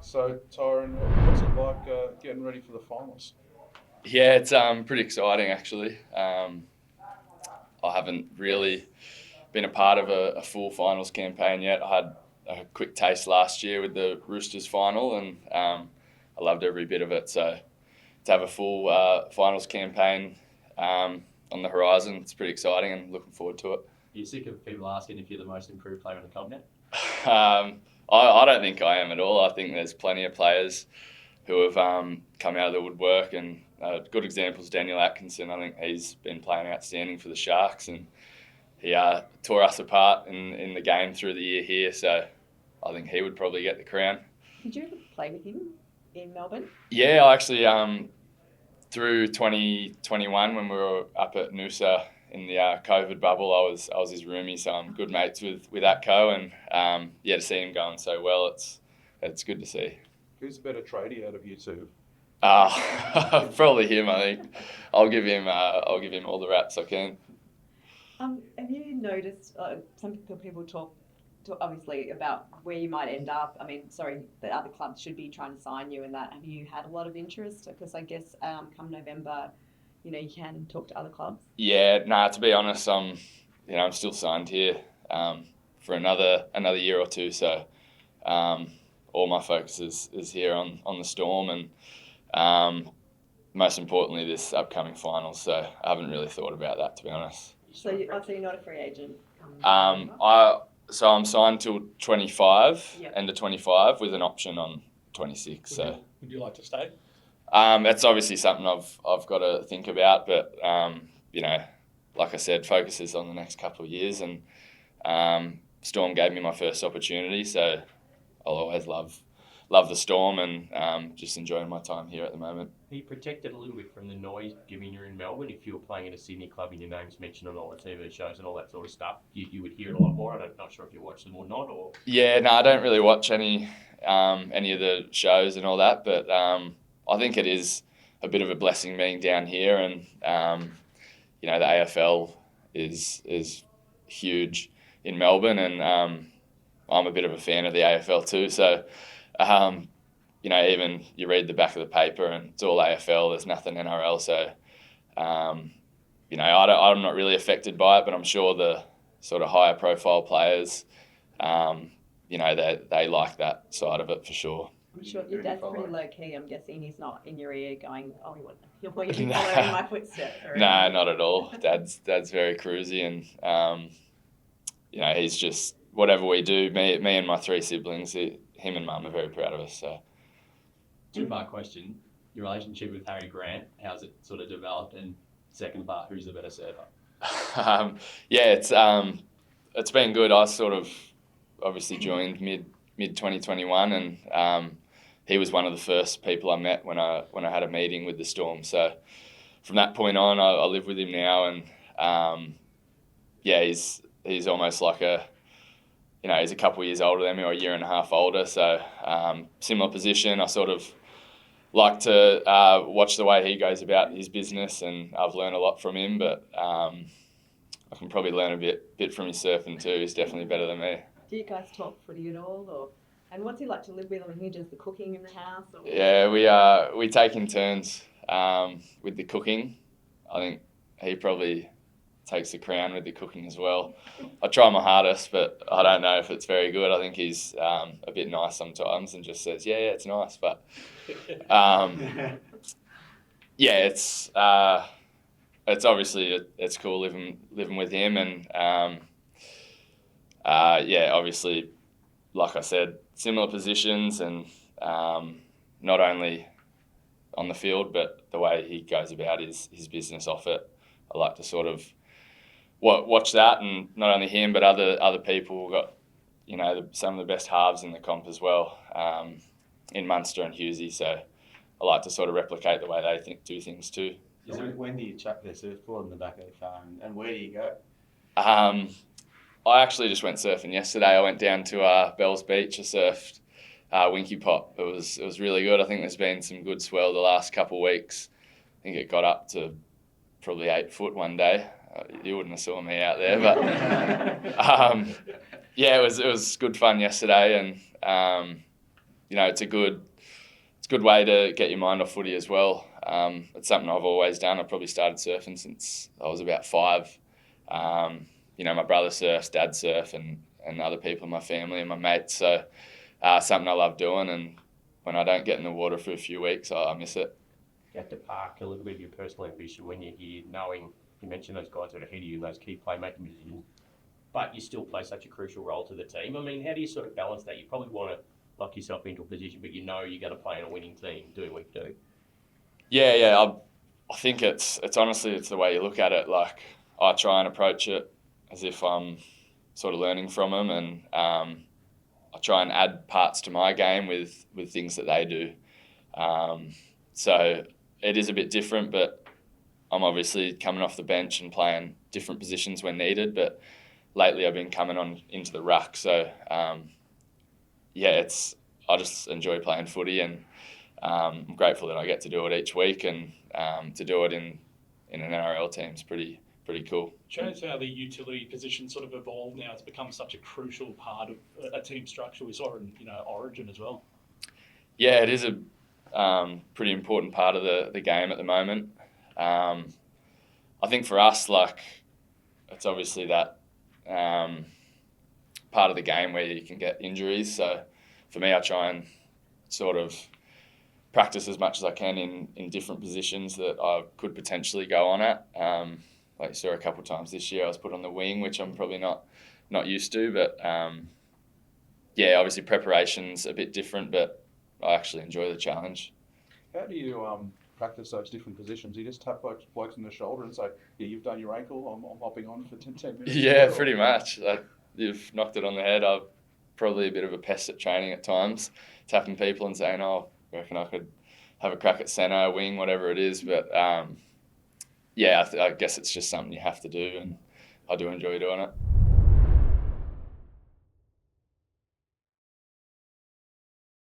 So, Tyron, what's it like getting ready for the finals? Yeah, it's pretty exciting actually. I haven't really been a part of a full finals campaign yet. I had a quick taste last year with the Roosters final, and I loved every bit of it. So to have a full finals campaign on the horizon, it's pretty exciting, and looking forward to it. Are you sick of people asking if you're the most improved player on the continent? I don't think I am at all. I think there's plenty of players who have come out of the woodwork, and good examples Daniel Atkinson. I think he's been playing outstanding for the Sharks, and he tore us apart in the game through the year here. So I think he would probably get the crown. Did you ever play with him in Melbourne? Yeah, I actually through 2021 when we were up at Noosa in the COVID bubble, I was his roomie, so I'm good mates with Atco, and to see him going so well, it's good to see. Who's the better tradie out of you two? Probably him. I think I'll give him all the raps I can. Have you noticed some people talk obviously about where you might end up? I mean, sorry, that other clubs should be trying to sign you and that. Have you had a lot of interest? Because I guess come November, you can talk to other clubs. Yeah, to be honest, I'm still signed here for another year or two. So all my focus is here on the Storm, and most importantly this upcoming finals. So I haven't really thought about that, to be honest. So you're not a free agent? I'm signed till 25, Yep. end of 25, with an option on 26. So Would you like to stay? that's obviously something I've got to think about, but like I said, focus is on the next couple of years, and Storm gave me my first opportunity, so I'll always love the Storm, and just enjoying my time here at the moment. Are you protected a little bit from the noise given you're in Melbourne? If you were playing in a Sydney club and your name's mentioned on all the TV shows and all that sort of stuff, you would hear it a lot more. I'm not sure if you watch them or not. Or Yeah, no, I don't really watch any of the shows and all that, but I think it is a bit of a blessing being down here, and the AFL is huge in Melbourne, and I'm a bit of a fan of the AFL too. So, even you read the back of the paper and it's all AFL. There's nothing NRL. So, I'm not really affected by it, but I'm sure the sort of higher profile players, they like that side of it for sure. I'm sure your dad's pretty low key. I'm guessing he's not in your ear going, "Oh, you want to be following my footsteps." No, not at all. Dad's very cruisy, and he's just whatever we do. Me and my three siblings, him and Mum are very proud of us. So, two-part question: your relationship with Harry Grant, how's it sort of developed? And second part, who's the better server? It's been good. I sort of obviously joined mid 2021, and he was one of the first people I met when I had a meeting with the Storm. So from that point on, I live with him now, and he's almost like he's a couple of years older than me, or a year and a half older. So similar position. I sort of like to watch the way he goes about his business, and I've learned a lot from him. But I can probably learn a bit from his surfing too. He's definitely better than me. Do you guys talk footy at all, and what's he like to live with? I mean, he does the cooking in the house. Or... Yeah, we take in turns with the cooking. I think he probably takes the crown with the cooking as well. I try my hardest, but I don't know if it's very good. I think he's a bit nice sometimes and just says, yeah, it's nice. But it's obviously it's cool living with him, and obviously, like I said, similar positions, and not only on the field, but the way he goes about his business off it. I like to sort of watch that, and not only him, but other people. We've got some of the best halves in the comp as well, in Munster and Hughesy. So I like to sort of replicate the way they do things too. When do you chuck their surfboard in the back of the car, and where do you go? I actually just went surfing yesterday. I went down to Bells Beach. I surfed Winky Pop. It was really good. I think there's been some good swell the last couple of weeks. I think it got up to probably 8 foot one day. You wouldn't have saw me out there, but it was good fun yesterday, and it's a good way to get your mind off footy as well. It's something I've always done. I've probably started surfing since I was about 5. My brother surfs, dad surf, and other people in my family and my mates. So something I love doing, and when I don't get in the water for a few weeks, I miss it. You have to park a little bit of your personal ambition when you're here, knowing you mentioned those guys that are ahead of you in those key playmaking positions, but you still play such a crucial role to the team. I mean, how do you sort of balance that? You probably want to lock yourself into a position, but you're going to play in a winning team, doing what you do. Yeah. I think it's honestly, it's the way you look at it. Like, I try and approach it as if I'm sort of learning from them, and I try and add parts to my game with things that they do. So it is a bit different, but I'm obviously coming off the bench and playing different positions when needed. But lately I've been coming on into the ruck. So I just enjoy playing footy, and I'm grateful that I get to do it each week, and to do it in an NRL team is pretty cool. Shows how the utility position sort of evolved now. It's become such a crucial part of a team structure. We saw it in Origin as well. Yeah, it is a pretty important part of the game at the moment. I think for us, like, it's obviously that part of the game where you can get injuries. So for me, I try and sort of practice as much as I can in different positions that I could potentially go on at. Like you saw a couple of times this year, I was put on the wing, which I'm probably not used to. But obviously preparation's a bit different, but I actually enjoy the challenge. How do you practice those different positions? You just tap blokes on the shoulder and say, "Yeah, you've done your ankle. I'm hopping on for 10 minutes." Yeah, pretty much. Like, you've knocked it on the head. I'm probably a bit of a pest at training at times, tapping people and saying, "Oh, I reckon I could have a crack at centre, wing, whatever it is." But I guess it's just something you have to do, and I do enjoy doing it.